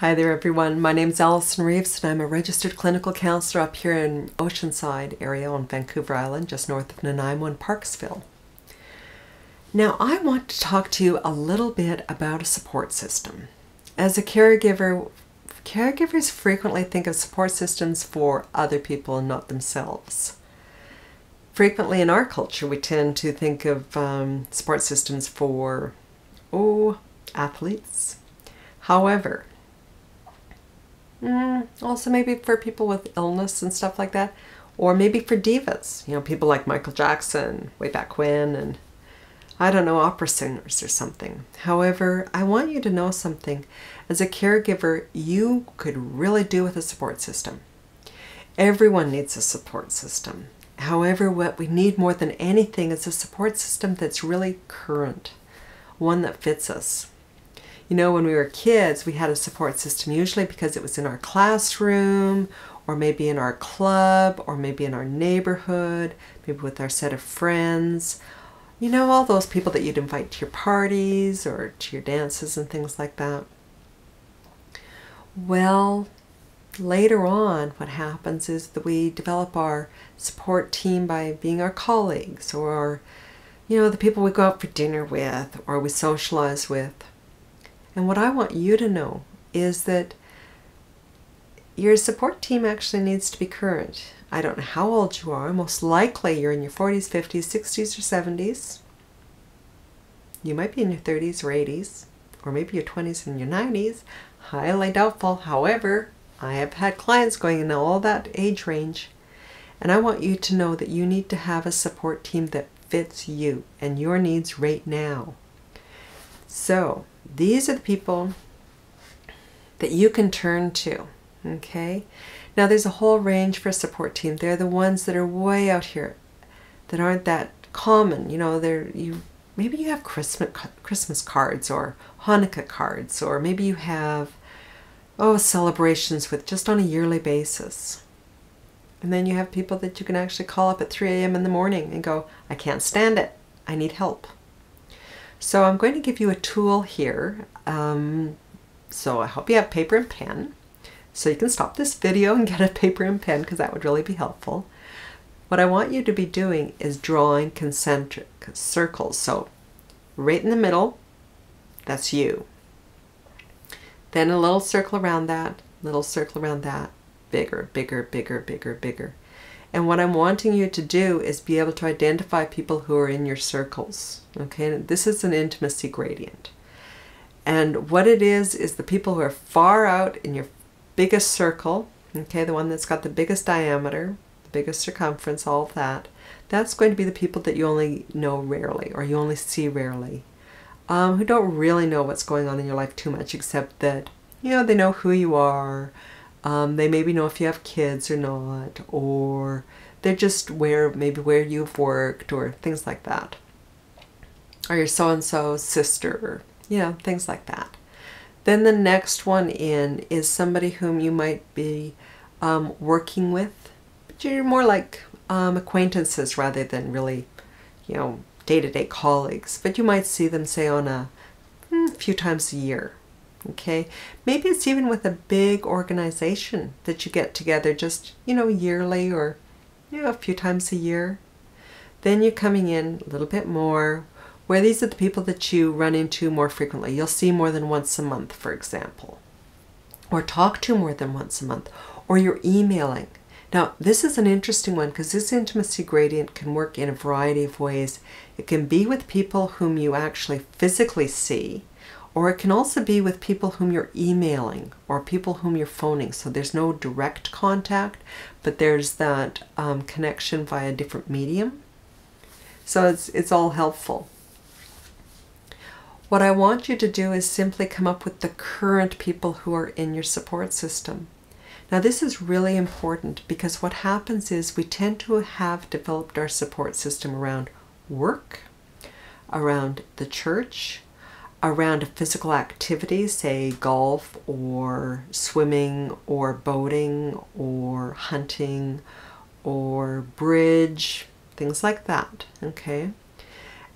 Hi there everyone, my name's Allison Reeves and I'm a registered clinical counselor up here in Oceanside area on Vancouver Island, just north of Nanaimo and Parksville. Now I want to talk to you a little bit about a support system. As a caregiver, caregivers frequently think of support systems for other people and not themselves. Frequently in our culture we tend to think of support systems for, athletes. However, also maybe for people with illness and stuff like that, or maybe for divas, people like Michael Jackson way back when, and I don't know, opera singers or something. However, I want you to know something. As a caregiver, you could really do with a support system. Everyone needs a support system. However, what we need more than anything is a support system that's really current, one that fits us. When we were kids, we had a support system usually because it was in our classroom, or maybe in our club, or maybe in our neighborhood, maybe with our set of friends. All those people that you'd invite to your parties or to your dances and things like that. Well, later on, what happens is that we develop our support team by being our colleagues, or, the people we go out for dinner with, or we socialize with. And what I want you to know is that your support team actually needs to be current. I don't know how old you are. Most likely you're in your 40s, 50s, 60s, or 70s. You might be in your 30s or 80s, or maybe your 20s and your 90s. Highly doubtful. However, I have had clients going in all that age range. And I want you to know that you need to have a support team that fits you and your needs right now. So, these are the people that you can turn to, okay? Now there's a whole range for a support team. They're the ones that are way out here, that aren't that common. Maybe you have Christmas cards or Hanukkah cards, or maybe you have celebrations with just on a yearly basis. And then you have people that you can actually call up at 3 a.m. in the morning and go, I can't stand it, I need help. So I'm going to give you a tool here. So I hope you have paper and pen. So you can stop this video and get a paper and pen, because that would really be helpful. What I want you to be doing is drawing concentric circles. So right in the middle, that's you. Then a little circle around that, little circle around that, bigger, bigger, bigger, bigger, bigger. And what I'm wanting you to do is be able to identify people who are in your circles. Okay, this is an intimacy gradient. And what it is the people who are far out in your biggest circle, okay, the one that's got the biggest diameter, the biggest circumference, all of that, that's going to be the people that you only know rarely, or you only see rarely, who don't really know what's going on in your life too much, except that, they know who you are. They maybe know if you have kids or not, or they're just maybe where you've worked, or things like that. Or your so-and-so's sister, things like that. Then the next one in is somebody whom you might be working with, but you're more like acquaintances rather than really, day-to-day colleagues. But you might see them, say, on a few times a year. Okay, maybe it's even with a big organization that you get together just, yearly, or, a few times a year. Then you're coming in a little bit more, where these are the people that you run into more frequently. You'll see more than once a month, for example, or talk to more than once a month, or you're emailing. Now, this is an interesting one, because this intimacy gradient can work in a variety of ways. It can be with people whom you actually physically see, or it can also be with people whom you're emailing, or people whom you're phoning. So there's no direct contact, but there's that connection via a different medium. So it's all helpful. What I want you to do is simply come up with the current people who are in your support system. Now this is really important, because what happens is we tend to have developed our support system around work, around the church, around a physical activity, say golf or swimming or boating or hunting or bridge, things like that, okay?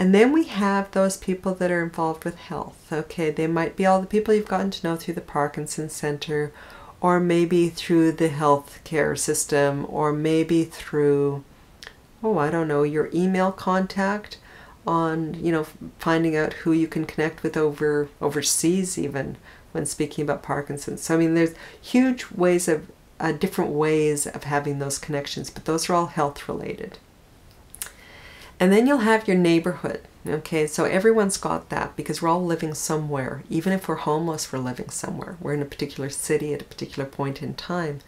And then we have those people that are involved with health. Okay, they might be all the people you've gotten to know through the Parkinson's Center, or maybe through the health care system, or maybe through, oh, I don't know, your email contact on, finding out who you can connect with overseas even when speaking about Parkinson's. So, I mean, there's huge ways of, different ways of having those connections, but those are all health related. And then you'll have your neighborhood. Okay, so everyone's got that because we're all living somewhere. Even if we're homeless, we're living somewhere. We're in a particular city at a particular point in time.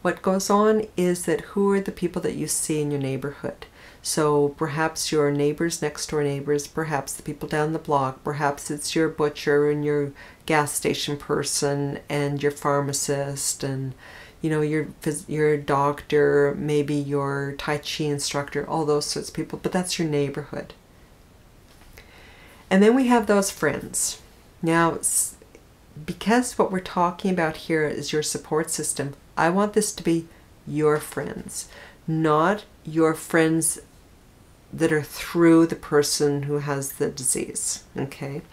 What goes on is that who are the people that you see in your neighborhood? So perhaps your neighbors, next door neighbors, perhaps the people down the block, perhaps it's your butcher and your gas station person and your pharmacist and your doctor, maybe your Tai Chi instructor, all those sorts of people, but that's your neighborhood. And then we have those friends. Now, because what we're talking about here is your support system, I want this to be your friends, not your friends that are through the person who has the disease, okay?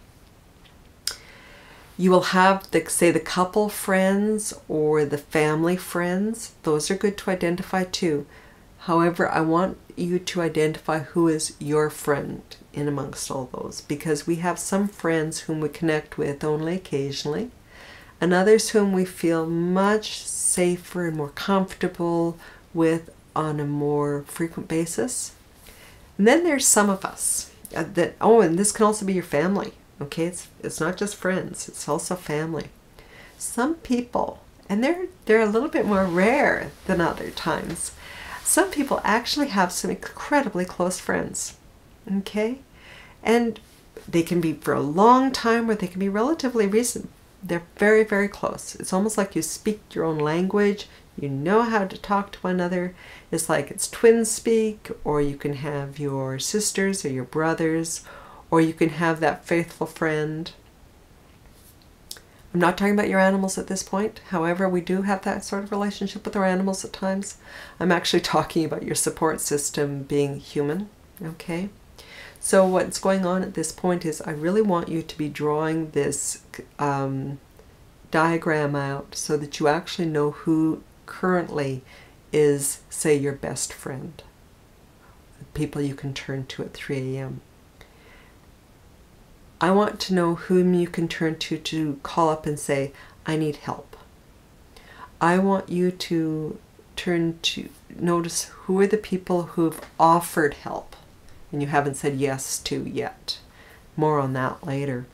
You will have, say, the couple friends or the family friends. Those are good to identify too. However, I want you to identify who is your friend in amongst all those, because we have some friends whom we connect with only occasionally, and others whom we feel much safer and more comfortable with on a more frequent basis. And then there's some of us that, and this can also be your family. Okay, it's not just friends, it's also family. Some people, and they're a little bit more rare than other times, some people actually have some incredibly close friends. Okay, and they can be for a long time or they can be relatively recent. They're very, very close. It's almost like you speak your own language. You know how to talk to one another. It's like it's twin speak, or you can have your sisters or your brothers, or you can have that faithful friend. I'm not talking about your animals at this point. However, we do have that sort of relationship with our animals at times. I'm actually talking about your support system being human. Okay? So what's going on at this point is I really want you to be drawing this diagram out so that you actually know who currently is, say, your best friend. People you can turn to at 3 a.m. I want to know whom you can turn to call up and say, I need help. I want you to notice who are the people who've offered help and you haven't said yes to yet. More on that later.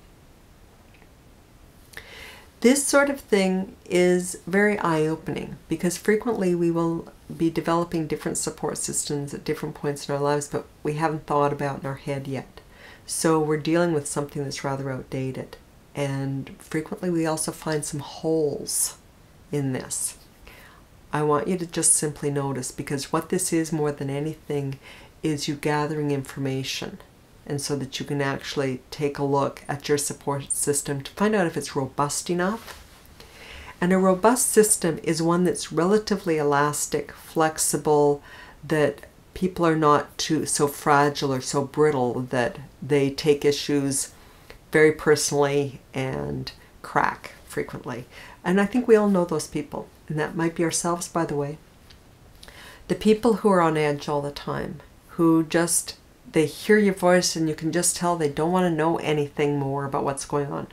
This sort of thing is very eye-opening because frequently we will be developing different support systems at different points in our lives, but we haven't thought about in our head yet. So we're dealing with something that's rather outdated. And frequently we also find some holes in this. I want you to just simply notice, because what this is more than anything is you gathering information, and so that you can actually take a look at your support system to find out if it's robust enough. And a robust system is one that's relatively elastic, flexible, that people are not so fragile or so brittle that they take issues very personally and crack frequently. And I think we all know those people, and that might be ourselves, by the way. The people who are on edge all the time, who just, they hear your voice and you can just tell they don't want to know anything more about what's going on.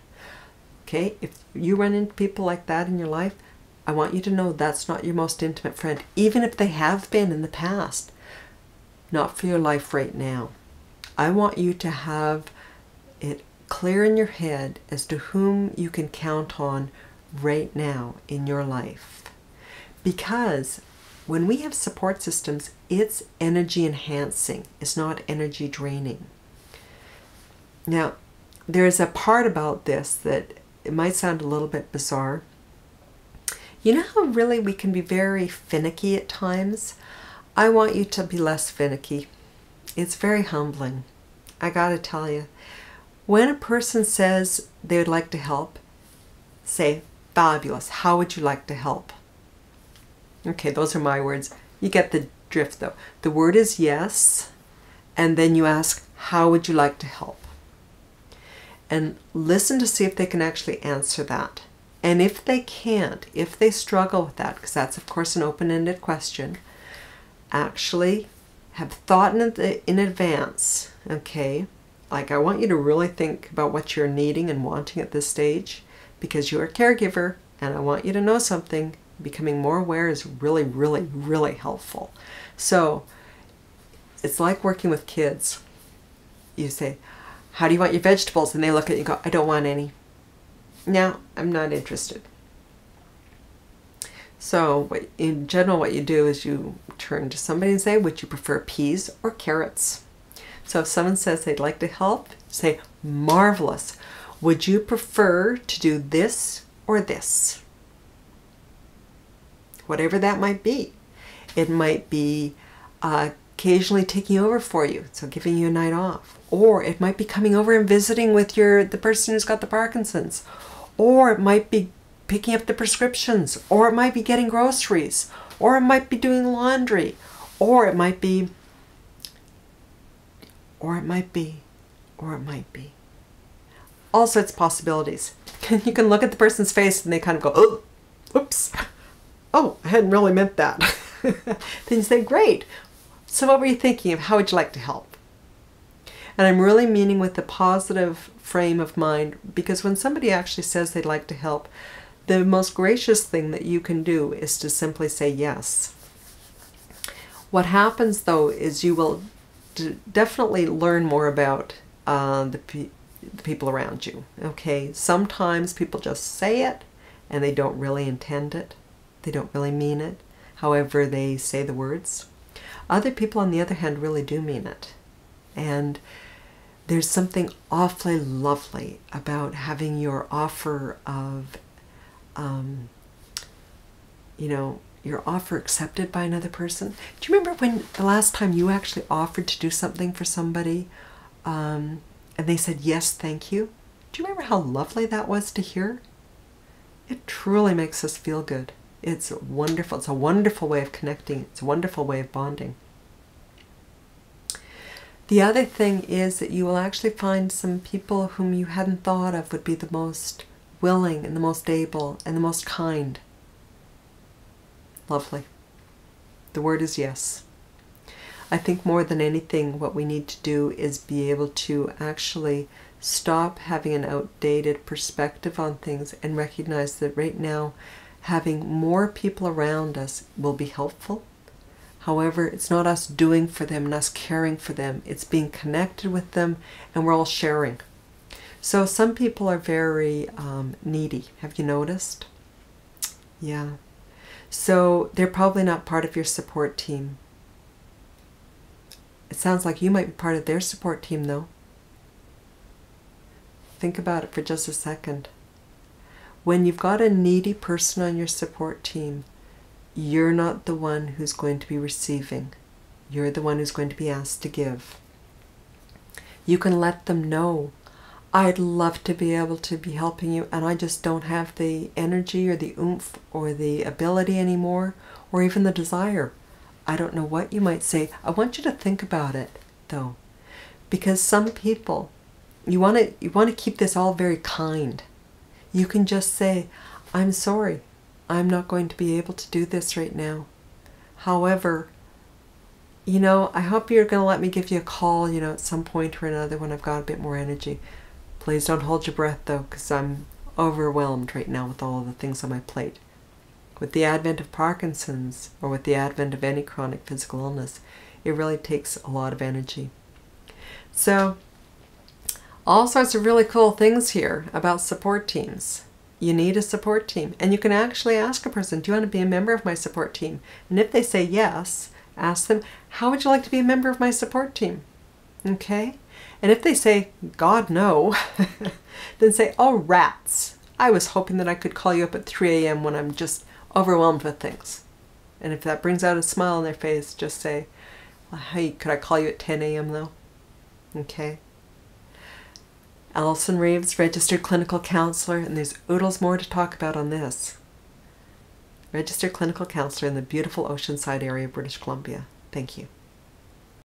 Okay, if you run into people like that in your life, I want you to know that's not your most intimate friend, even if they have been in the past. Not for your life right now. I want you to have it clear in your head as to whom you can count on right now in your life. Because when we have support systems, it's energy enhancing. It's not energy draining. Now, there's a part about this that it might sound a little bit bizarre. You know how really we can be very finicky at times? I want you to be less finicky. It's very humbling. I gotta tell you. When a person says they would like to help, say, fabulous, how would you like to help? Okay, those are my words. You get the drift though. The word is yes, And then you ask, how would you like to help? And listen to see if they can actually answer that. And if they can't, if they struggle with that, because that's of course an open-ended question, actually have thought in advance, okay? Like, I want you to really think about what you're needing and wanting at this stage, because you're a caregiver, and I want you to know something. Becoming more aware is really, really, really helpful. So it's like working with kids. You say, how do you want your vegetables? And they look at you and go, I don't want any. No, I'm not interested. So in general, what you do is you turn to somebody and say, would you prefer peas or carrots? So if someone says they'd like to help, say, marvelous. Would you prefer to do this or this? Whatever that might be. It might be occasionally taking over for you, so giving you a night off. Or it might be coming over and visiting with the person who's got the Parkinson's. Or it might be picking up the prescriptions. Or it might be getting groceries. Or it might be doing laundry. Or it might be... Or it might be... Or it might be. All sorts of possibilities. You can look at the person's face and they kind of go, oh, oops. Oh, I hadn't really meant that. Then you say, great. So what were you thinking of? How would you like to help? And I'm really meaning with the positive frame of mind, because when somebody actually says they'd like to help, the most gracious thing that you can do is to simply say yes. What happens though is you will definitely learn more about the people around you. Okay, sometimes people just say it and they don't really intend it. They don't really mean it. However, they say the words. Other people, on the other hand, really do mean it. And there's something awfully lovely about having your offer of, your offer accepted by another person. Do you remember when the last time you actually offered to do something for somebody and they said, yes, thank you? Do you remember how lovely that was to hear? It truly makes us feel good. It's wonderful. It's a wonderful way of connecting. It's a wonderful way of bonding. The other thing is that you will actually find some people whom you hadn't thought of would be the most willing and the most able and the most kind. Lovely. The word is yes. I think more than anything what we need to do is be able to actually stop having an outdated perspective on things and recognize that right now having more people around us will be helpful. However, it's not us doing for them and us caring for them. It's being connected with them and we're all sharing. So some people are very needy. Have you noticed? Yeah. So they're probably not part of your support team. It sounds like you might be part of their support team though. Think about it for just a second. When you've got a needy person on your support team, you're not the one who's going to be receiving. You're the one who's going to be asked to give. You can let them know, I'd love to be able to be helping you and I just don't have the energy or the oomph or the ability anymore or even the desire. I don't know what you might say. I want you to think about it though, because some people, you want to keep this all very kind. You can just say, I'm sorry, I'm not going to be able to do this right now. However, I hope you're going to let me give you a call, at some point or another when I've got a bit more energy. Please don't hold your breath though, because I'm overwhelmed right now with all of the things on my plate. With the advent of Parkinson's, or with the advent of any chronic physical illness, it really takes a lot of energy. So, all sorts of really cool things here about support teams. You need a support team. And you can actually ask a person, do you want to be a member of my support team? And if they say yes, ask them, how would you like to be a member of my support team? Okay? And if they say, God, no, then say, oh, rats. I was hoping that I could call you up at 3 a.m. when I'm just overwhelmed with things. And if that brings out a smile on their face, just say, well, hey, could I call you at 10 a.m. though? Okay? Alison Reeves, registered clinical counselor, and there's oodles more to talk about on this. Registered clinical counselor in the beautiful Oceanside area of British Columbia. Thank you.